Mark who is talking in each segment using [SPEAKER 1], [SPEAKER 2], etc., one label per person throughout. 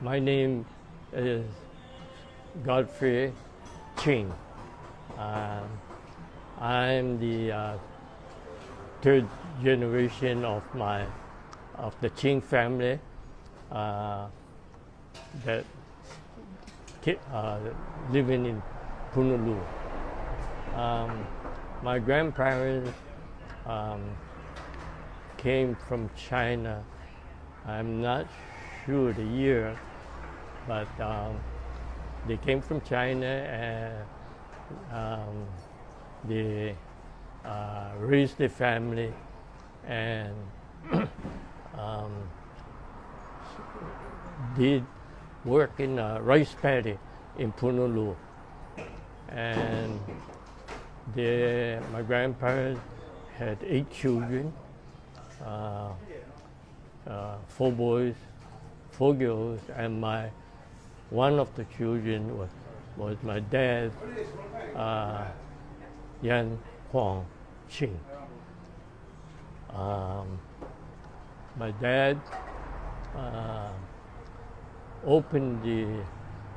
[SPEAKER 1] My name is Godfrey Ching. I'm the third generation of the Ching family that living in Punaluu. My grandparents came from China. I'm not sure the year, but they came from China and they raised their family and did work in a rice paddy in Punaluu. And my grandparents had 8 children, 4 boys, 4 girls, and one of the children was my dad, Ching. My dad opened the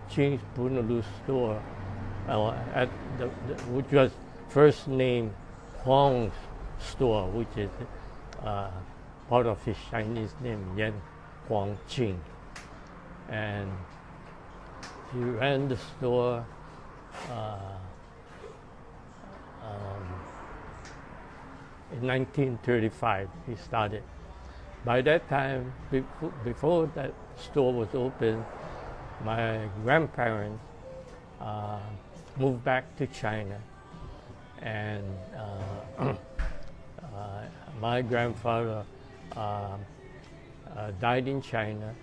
[SPEAKER 1] Ching's Punaluu store at which was first named Huang's store, which is part of his Chinese name, Yan Huang Ching. And he ran the store in 1935. He started. By that time, before that store was open, my grandparents moved back to China, and my grandfather died in China,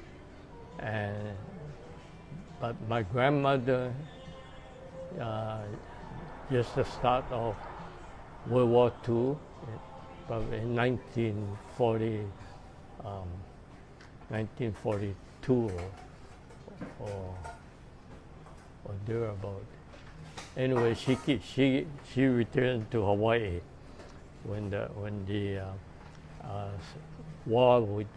[SPEAKER 1] but my grandmother, just the start of World War II, in 1942 or thereabout. Anyway, she returned to Hawaii when the war with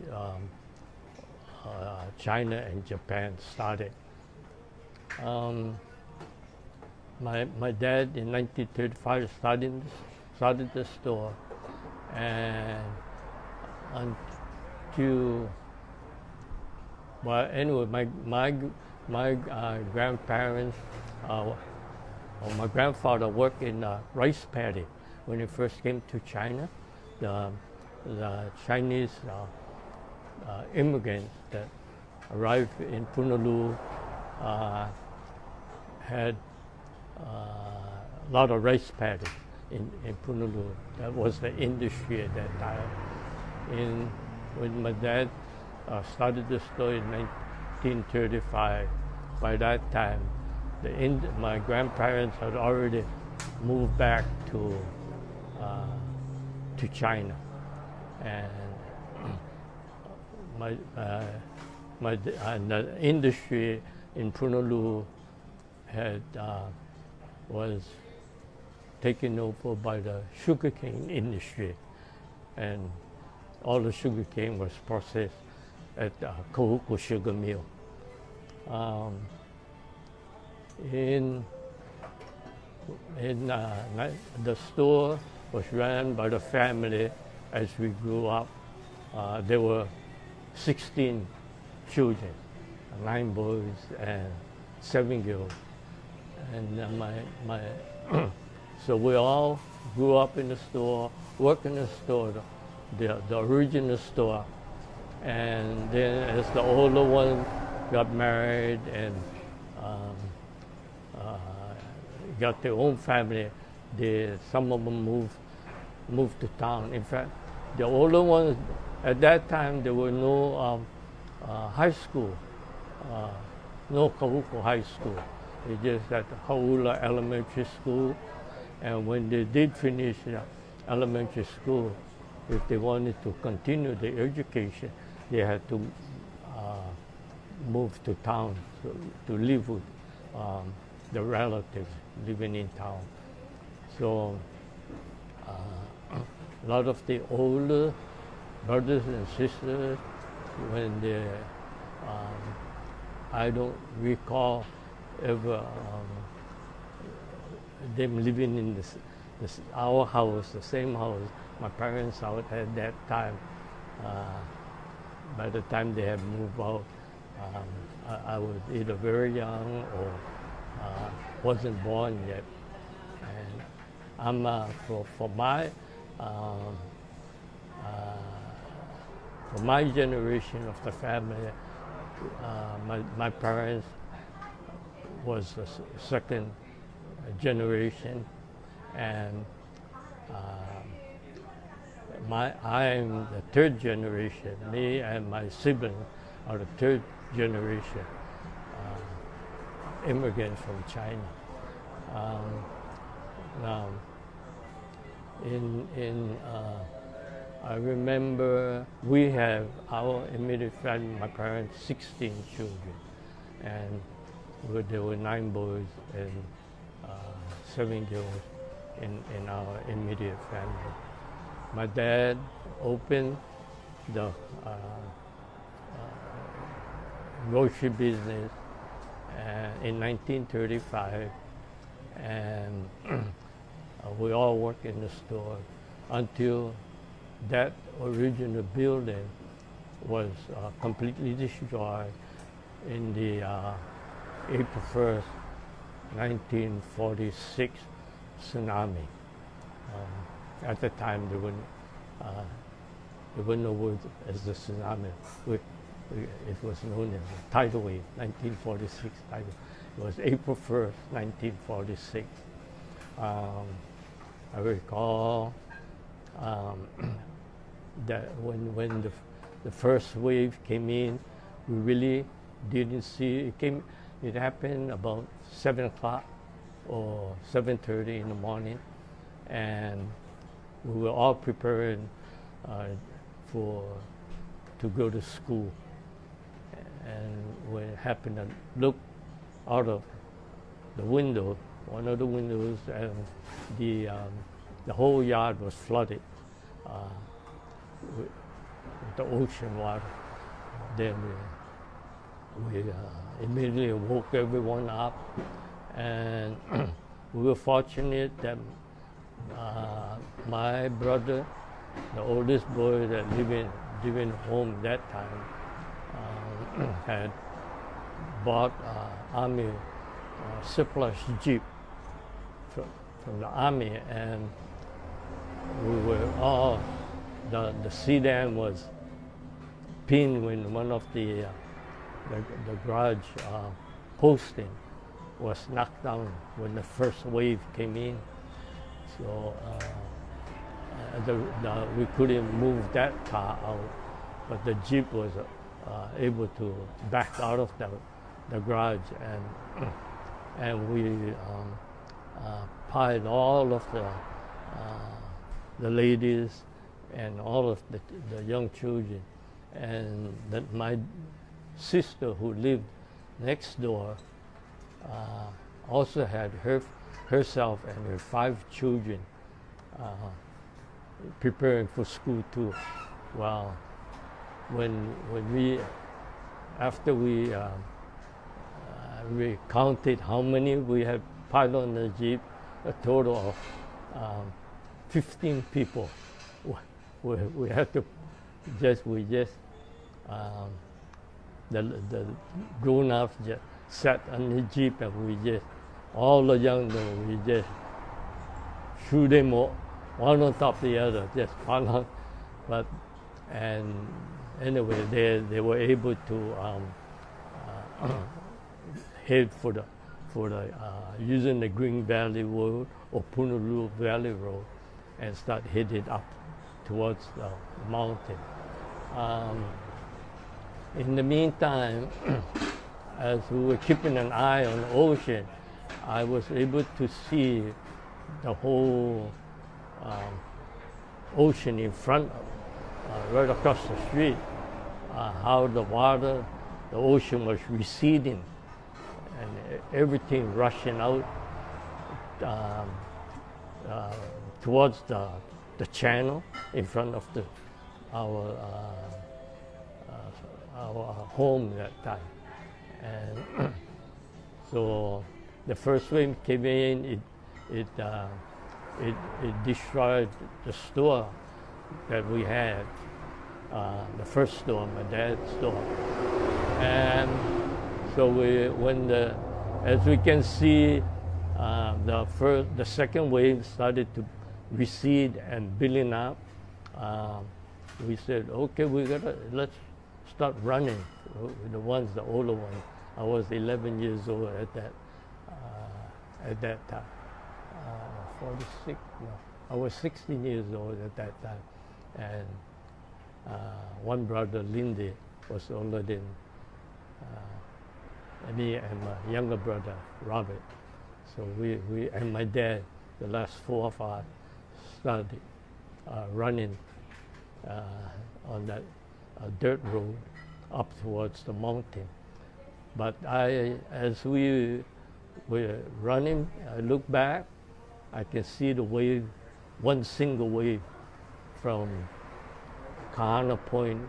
[SPEAKER 1] China and Japan started. My dad in 1935 started the store, and until my grandparents my grandfather worked in a rice paddy when he first came to China. The Chinese immigrants that arrived in Punaluu had a lot of rice paddy in Punaluu. That was the industry at that time. When my dad started the store in 1935, by that time, my grandparents had already moved back to China, and the industry in Punaluu was taken over by the sugarcane industry, and all the sugarcane was processed at Kahuku sugar mill. The store was run by the family as we grew up. There were 16 children, 9 boys and 7 girls. And so we all grew up in the store, worked in the store, the original store. And then as the older one got married and got their own family, some of them moved to town. In fact, the older ones, at that time, there were no high school, no Kahuku high school. They just had Haula Elementary School, and when they did finish elementary school, if they wanted to continue their education, they had to move to town to live with the relatives living in town. So a lot of the older brothers and sisters, when they I don't recall ever them living in our house, the same house, my parents' house at that time. By the time they had moved out, I was either very young or wasn't born yet. And I'm for my generation of the family, my parents was the second generation, and I'm the third generation. Me and my siblings are the third generation immigrants from China. Now, I remember we have our immediate family, my parents, 16 children, and there were 9 boys and 7 girls in our immediate family. My dad opened the grocery business in 1935, and we all worked in the store until that original building was completely destroyed in the April 1st, 1946 tsunami. At the time, there were no words as the tsunami. It was known as a tidal wave, 1946 tidal. It was April 1st, 1946. I recall that when the first wave came in, we really didn't see it. It happened about 7 o'clock or 7:30 in the morning, and we were all preparing to go to school. And when it happened, to look out of the window, one of the windows, and the whole yard was flooded with the ocean water. Then we immediately woke everyone up, and we were fortunate that my brother, the oldest boy that living home that time, had bought Army surplus Jeep from the Army, and we were all, the sedan was pinned when one of the garage posting was knocked down when the first wave came in. So we couldn't move that car out, but the Jeep was able to back out of the garage, and we piled all of the ladies and all of the young children, and that my sister who lived next door also had herself and her 5 children preparing for school too. Well, after we counted how many we had piled on the Jeep, a total of 15 people. We had to the grown-ups just sat on the Jeep, and all the young ones, we just threw them all, one on top of the other, just piled on. But, and anyway, they were able to head for the using the Green Valley Road or Punaluu Valley Road, and start headed up towards the mountain. In the meantime, as we were keeping an eye on the ocean, I was able to see the whole ocean in front of, right across the street, how the ocean was receding, and everything rushing out towards the channel in front of our home that time. And so the first wave came in, it destroyed the store that we had, the first store, my dad's store. And so as we can see, the second wave started to recede and building up. We said, okay, let's start running. The older ones. I was 11 years old at that time. 46. No, I was 16 years old at that time, and one brother, Lindy, was older than me and my younger brother, Robert. So we and my dad, the last four of us, started running on that dirt road up towards the mountain. But as we were running, I look back, I can see the wave, one single wave from Kahana Point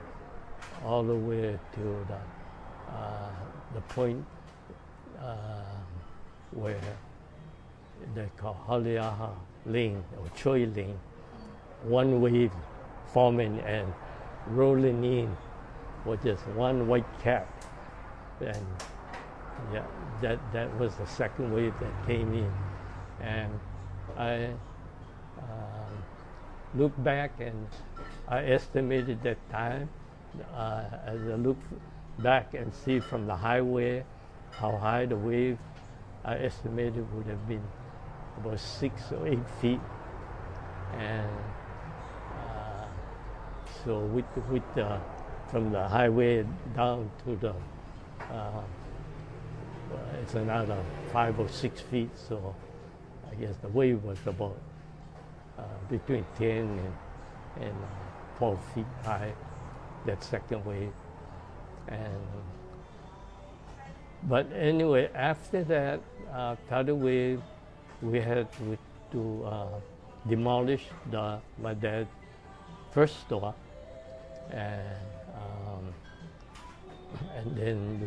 [SPEAKER 1] all the way to the point where they call Haliaha Lane or Choi Lane. One wave forming and rolling in with just one white cap. And yeah, that was the second wave that came in. And I look back and I estimated that time, as I look back and see from the highway how high the wave, I estimated would have been about 6 or 8 feet. And so from the highway down to the it's another 5 or 6 feet, so I guess the wave was about between 10 and 12 feet high, that second wave. But anyway, after that third wave, we had to demolish my dad's first store, and then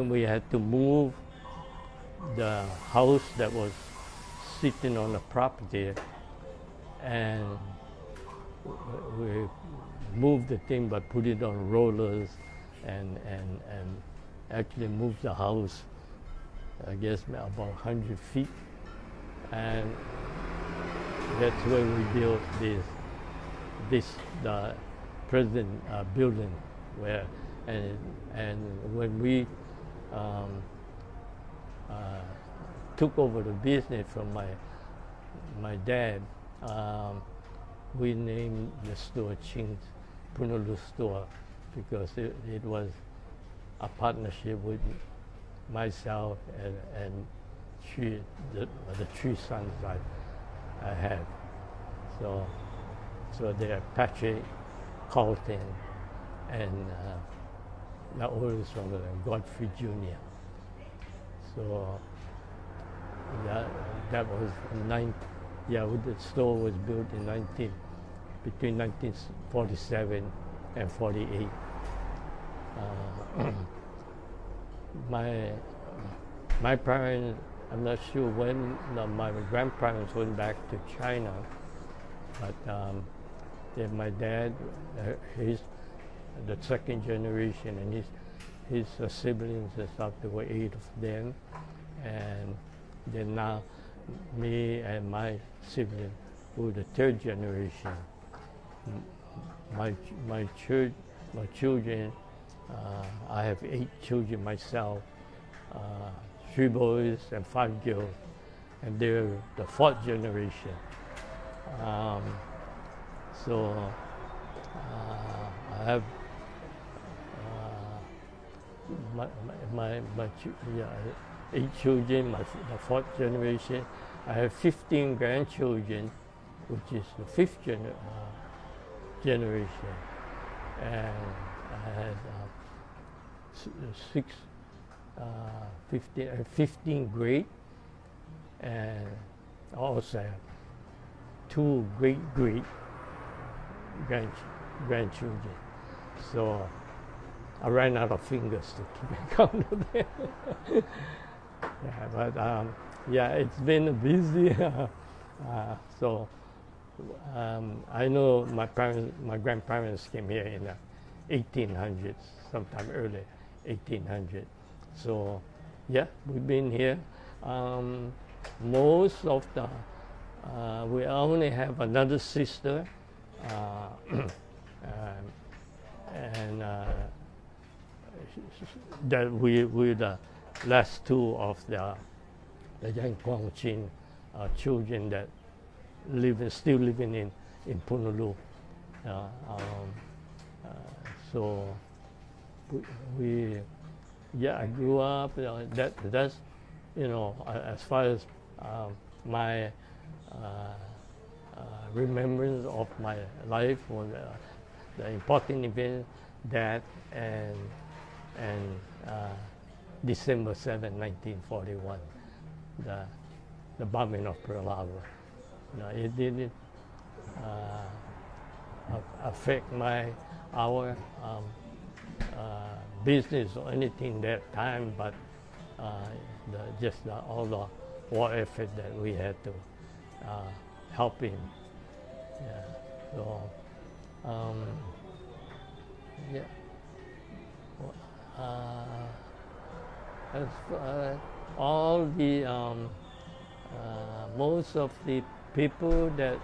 [SPEAKER 1] we had to move the house that was sitting on the property, and we moved the thing by putting it on rollers and actually moved the house, I guess about 100 feet, and that's where we built the present building, where and when we took over the business from my dad, we named the store Ching Punaluu store, because it was a partnership with myself and the three sons I had. So they're Patrick, Carlton, and the oldest one was Godfrey Jr. So that was the store was built between 1947 and 48. My parents, I'm not sure when my grandparents went back to China, but then my dad, he's the second generation, and his siblings and stuff, there were 8 of them, and then now me and my sibling were the third generation. My children, I have 8 children myself, 3 boys and 5 girls, and they're the 4th generation. So I have my 8 children, the 4th generation. I have 15 grandchildren, which is the 5th generation, and I had 15 great, and I also have 2 great grandchildren. grandchildren. So I ran out of fingers to keep count of them. Yeah, but yeah, it's been busy. So I know my grandparents came here in the 1800s, sometime early 1800s. So yeah, we've been here. Most of the we only have another sister, and that we're the last two of the Godfrey Ching children that still living in Punaluu. So I grew up. That's as far as my remembrance of my life was the important event, that and December 7, 1941, the bombing of Pearl Harbor. It didn't affect our business or anything that time, but all the war effort that we had to help in. Yeah. So yeah. All the most of the people that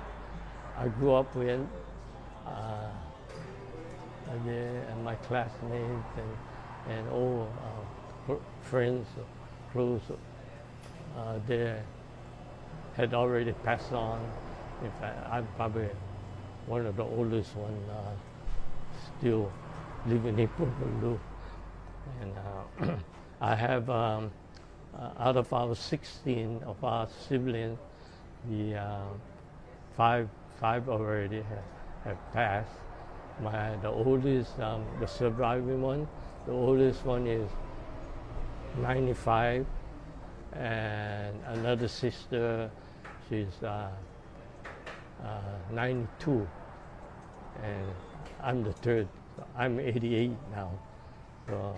[SPEAKER 1] I grew up with, and my classmates and all friends, close, they had already passed on. In fact, I'm probably one of the oldest ones still living in Punaluu. And I have, out of our 16 of our siblings, the five already have passed. The oldest, the surviving one, the oldest one is 95, and another sister, she's 92, and I'm the third. I'm 88 now. So,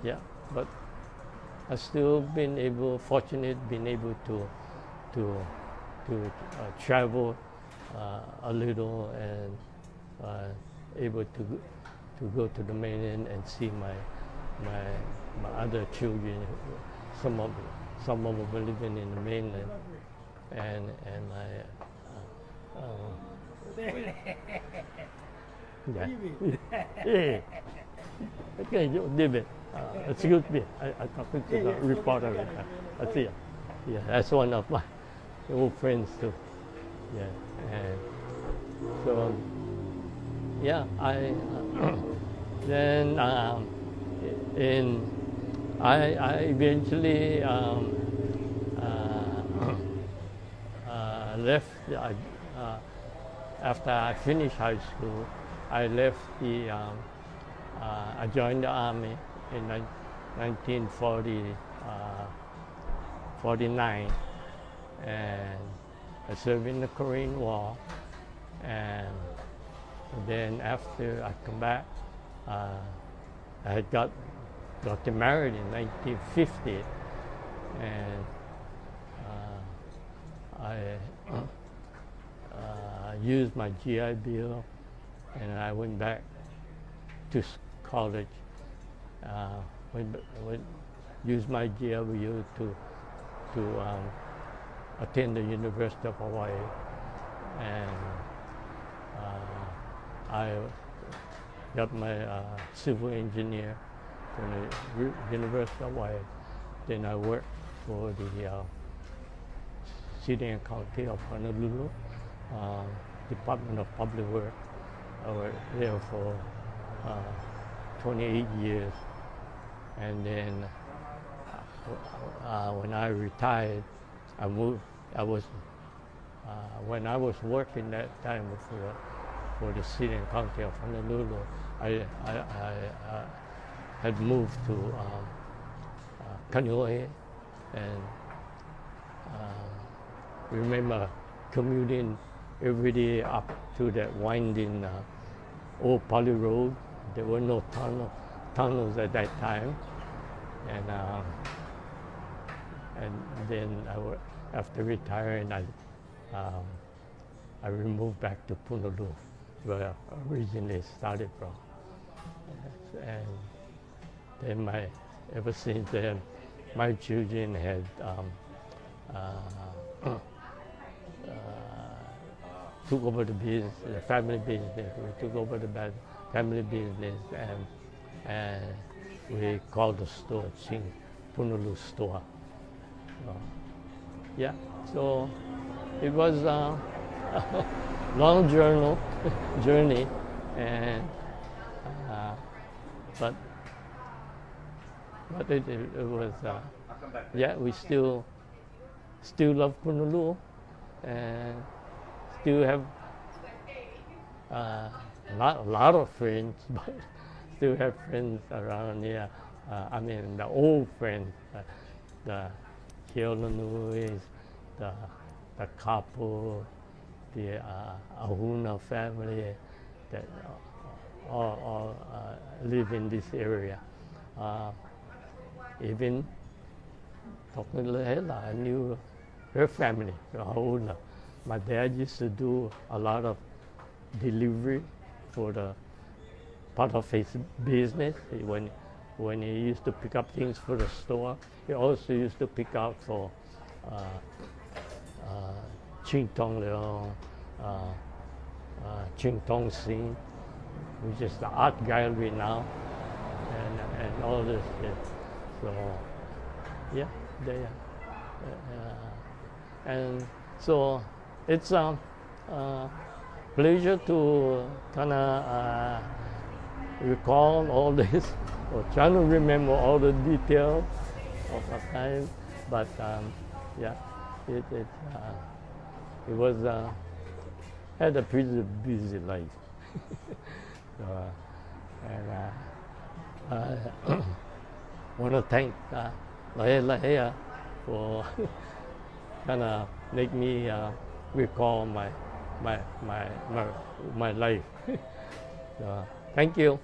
[SPEAKER 1] yeah, but I've still fortunate, been able to travel a little, and able to go to the mainland and see my other children. Some of them are living in the mainland, and yeah. Okay, David. Excuse me. I talking to the reporter. I see. Yeah, that's one of my old friends too. Yeah, and so yeah, I then I eventually left. After I finished high school, I left I joined the army in 1949, and I served in the Korean War. And then after I come back, I had got married in 1950, and I used my GI Bill, and I went back to college. Used my GI Bill to attend the University of Hawaii, and I got my civil engineer from the University of Hawaii. Then I worked for the City and County of Honolulu, Department of Public Works. I worked there for 28 years, and then when I retired, I moved. When I was working that time for the City and County of Honolulu, I had moved to Kaneohe, and remember commuting every day up to that winding old Poly Road. There were no tunnels at that time, and then after retiring, I moved back to Punaluu, where I originally started from, and then ever since then, my children had took over the business, the family business. We took over the family business, and we called the store Ching Punaluu store. Yeah, so it was a long journey, and but it was yeah, we still love Punaluu, and still have not a lot of friends, but still have friends around here. I mean, the old friends, the Keolanuis, the Kapu, the Ahuna family, that all live in this area. Even talking to Hela, I knew her family, Ahuna. My dad used to do a lot of delivery for the part of his business. When he used to pick up things for the store, he also used to pick up for Ching Leong, Ching Tong Sing, which is the art gallery now, and all this shit. So yeah, they and so it's a pleasure to kind of recall all this, or trying to remember all the details of the time. But yeah, it was had a pretty busy life. And I want to thank Lahea for kind of make me recall my life. So, thank you.